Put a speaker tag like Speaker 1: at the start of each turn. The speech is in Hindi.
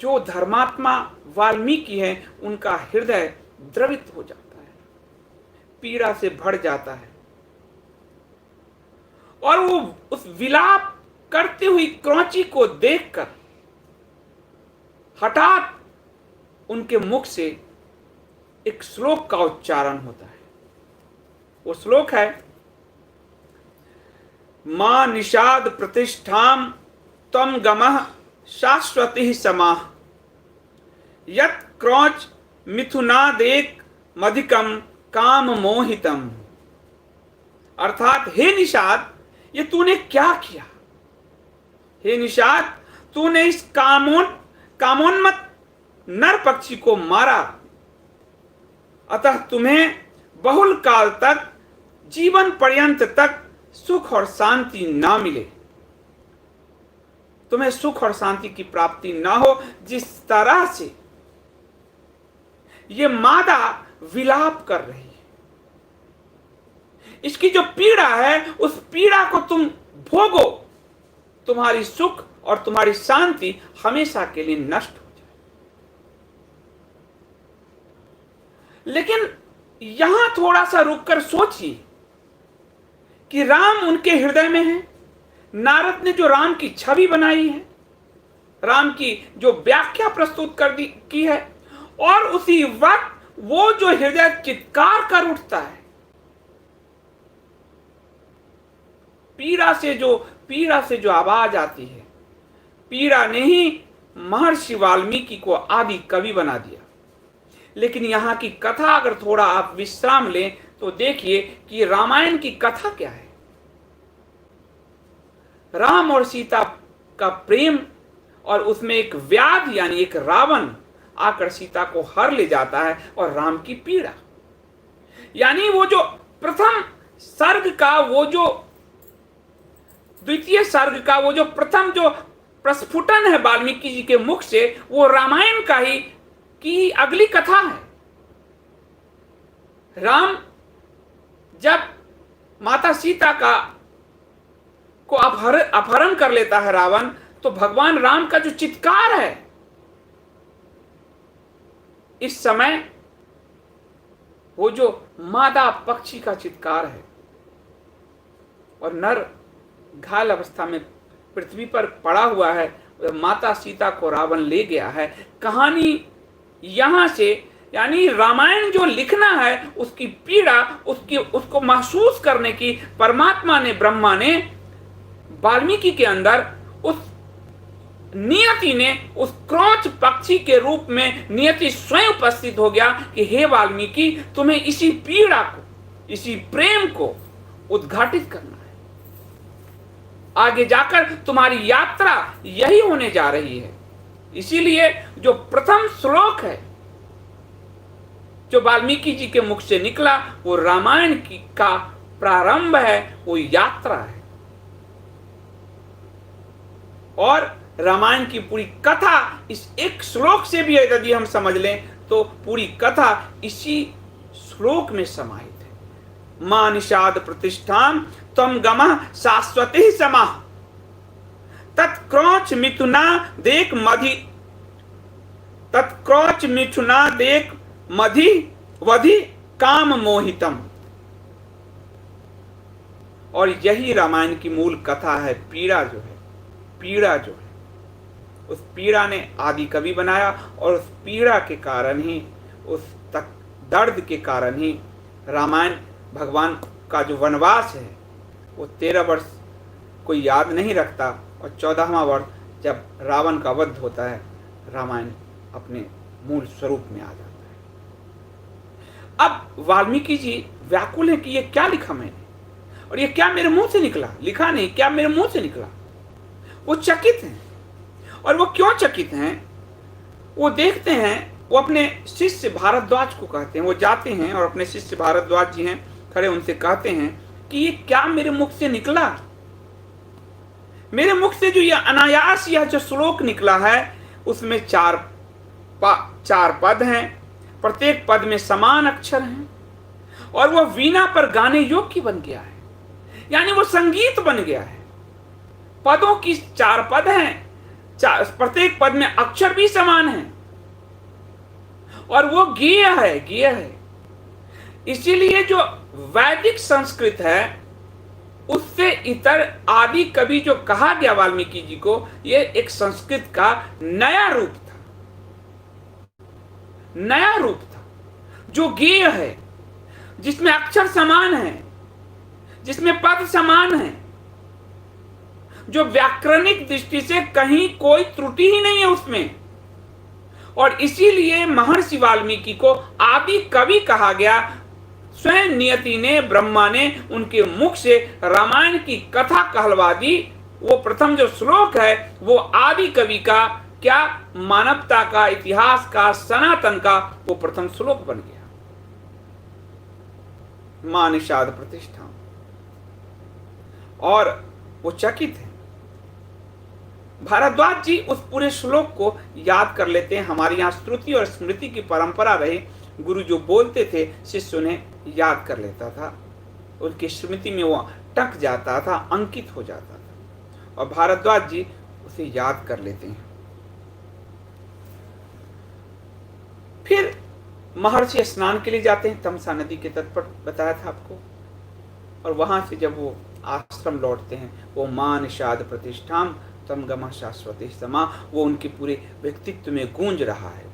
Speaker 1: जो धर्मात्मा वाल्मीकि है उनका हृदय द्रवित हो जाता है, पीड़ा से भर जाता है, और वो उस विलाप करती हुई क्रौंची को देखकर हठात उनके मुख से एक श्लोक का उच्चारण होता है। वो श्लोक है, मां निषाद प्रतिष्ठाम त्वं गमः शाश्वती समाः यत् क्रौच मिथुनादेक मधिकम काम मोहितम। अर्थात हे निषाद, ये तूने क्या किया? हे निषाद, तूने इस कामोन्मत्त नर पक्षी को मारा, अतः तुम्हें बहुल काल तक, जीवन पर्यंत तक सुख और शांति ना मिले, तुम्हें सुख और शांति की प्राप्ति ना हो। जिस तरह से ये मादा विलाप कर रही है, इसकी जो पीड़ा है, उस पीड़ा को तुम भोगो, तुम्हारी सुख और तुम्हारी शांति हमेशा के लिए नष्ट हो जाए। लेकिन यहां थोड़ा सा रुककर सोचिए कि राम उनके हृदय में है। नारद ने जो राम की छवि बनाई है, राम की जो व्याख्या प्रस्तुत की है, और उसी वक्त वो जो हृदय चित्कार कर उठता है, पीड़ा से जो आवाज आती है, पीड़ा ने ही महर्षि वाल्मीकि को आदि कवि बना दिया। लेकिन यहां की कथा अगर थोड़ा आप विश्राम लें तो देखिए कि रामायण की कथा क्या है। राम और सीता का प्रेम, और उसमें एक व्याध यानी एक रावण आकर सीता को हर ले जाता है, और राम की पीड़ा, यानी वो जो प्रथम सर्ग का, वो जो द्वितीय सर्ग का, वो जो प्रथम जो प्रस्फुटन है वाल्मीकि जी के मुख से, वो रामायण का ही की अगली कथा है। राम जब माता सीता को अपहरण कर लेता है रावण, तो भगवान राम का जो चित्कार है, इस समय वो जो मादा पक्षी का चित्कार है, और नर घायल अवस्था में पृथ्वी पर पड़ा हुआ है, माता सीता को रावण ले गया है। कहानी यहां से, यानी रामायण जो लिखना है, उसकी पीड़ा, उसको महसूस करने की परमात्मा ने, ब्रह्मा ने वाल्मीकि के अंदर, उस नियति ने, उस क्रौच पक्षी के रूप में नियति स्वयं उपस्थित हो गया कि हे वाल्मीकि, तुम्हें इसी पीड़ा को, इसी प्रेम को उद्घाटित करना है। आगे जाकर तुम्हारी यात्रा यही होने जा रही है। इसीलिए जो प्रथम श्लोक है जो वाल्मीकि जी के मुख से निकला, वो रामायण का प्रारंभ है, वो यात्रा है। और रामायण की पूरी कथा इस एक श्लोक से भी यदि हम समझ लें तो पूरी कथा इसी श्लोक में समाहित है। मां निषाद प्रतिष्ठाम त्वं गमः शाश्वती समाः तत्क्रौच मिथुना देक मधि वधि काम मोहितम। और यही रामायण की मूल कथा है। पीड़ा जो है, उस पीड़ा ने आदि कवि बनाया, और उस पीड़ा के कारण ही, उस तक दर्द के कारण ही रामायण, भगवान का जो वनवास है, वो 13 वर्ष कोई याद नहीं रखता, और 14वां वर्ष जब रावण का वध होता है, रामायण अपने मूल स्वरूप में आ जाता है। अब वाल्मीकि जी व्याकुल है कि ये क्या लिखा मैंने, और ये क्या मेरे मुंह से निकला। लिखा नहीं, क्या मेरे मुंह से निकला। वो चकित हैं। और वो क्यों चकित हैं? वो देखते हैं, वो अपने शिष्य भारद्वाज को कहते हैं, वो जाते हैं और अपने शिष्य भारद्वाज जी हैं खड़े, उनसे कहते हैं कि ये क्या मेरे मुख से निकला। मेरे मुख से जो ये अनायास यह जो श्लोक निकला है, उसमें चार पद हैं, प्रत्येक पद में समान अक्षर हैं, और वो वीणा पर गाने योग्य बन गया है, यानी वो संगीत बन गया है। पदों की 4 पद हैं, प्रत्येक पद में अक्षर भी समान है और वो गेय है। इसीलिए जो वैदिक संस्कृत है उससे इतर आदि कवि जो कहा गया वाल्मीकि जी को, ये एक संस्कृत का नया रूप था जो गेय है, जिसमें अक्षर समान है, जिसमें पद समान है, जो व्याकरणिक दृष्टि से कहीं कोई त्रुटि ही नहीं है उसमें। और इसीलिए महर्षि वाल्मीकि को आदि कवि कहा गया। स्वयं नियति ने, ब्रह्मा ने उनके मुख से रामायण की कथा कहलवा दी। वो प्रथम जो श्लोक है वो आदि कवि का, क्या मानवता का, इतिहास का, सनातन का वो प्रथम श्लोक बन गया। मां निषाद प्रतिष्ठा। और वो चकित है। भारद्वाज जी उस पूरे श्लोक को याद कर लेते हैं। हमारे यहाँ श्रुति और स्मृति की परंपरा रही, गुरु जो बोलते थे शिष्य उन्हें याद कर लेता था, उनकी स्मृति में वो टक जाता था, अंकित हो जाता था, और भारद्वाज जी उसे याद कर लेते हैं। फिर महर्षि स्नान के लिए जाते हैं, तमसा नदी के तट पर, बताया था आपको। और वहां से जब वो आश्रम लौटते हैं, वो मां निषाद प्रतिष्ठाम तम गमा शाश्वती समा, वो उनके पूरे व्यक्तित्व में गूंज रहा है।